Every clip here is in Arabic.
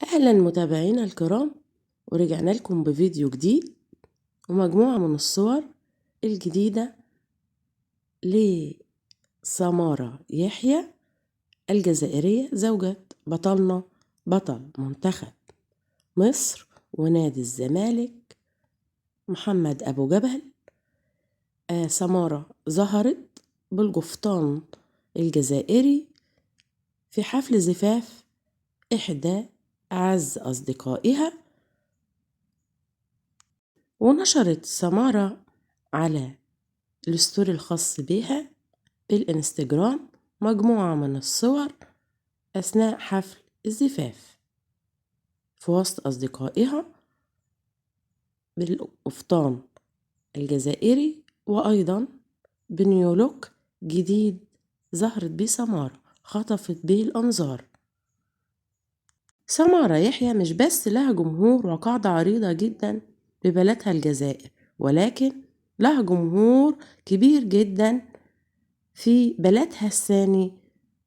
أهلا متابعينا الكرام، ورجعنا لكم بفيديو جديد ومجموعة من الصور الجديدة لسمارة يحيى الجزائرية، زوجة بطلنا بطل منتخب مصر ونادي الزمالك محمد أبو جبل. سمارة ظهرت بالقفطان الجزائري في حفل زفاف إحدى أعز أصدقائها، ونشرت سمارة على الستوري الخاص بها بالإنستجرام مجموعة من الصور أثناء حفل الزفاف في وسط أصدقائها بالقفطان الجزائري، وأيضا بنيو لوك جديد ظهرت بيه سمارة خطفت به الأنظار. سمارة يحيى مش بس لها جمهور وقاعدة عريضة جدا ببلدها الجزائر، ولكن لها جمهور كبير جدا في بلدها الثاني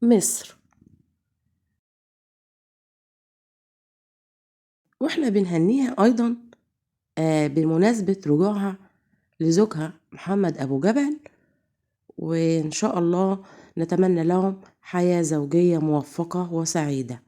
مصر، واحنا بنهنيها أيضا بمناسبة رجوعها لزوجها محمد أبو جبل، وإن شاء الله نتمنى لهم حياة زوجية موفقة وسعيدة.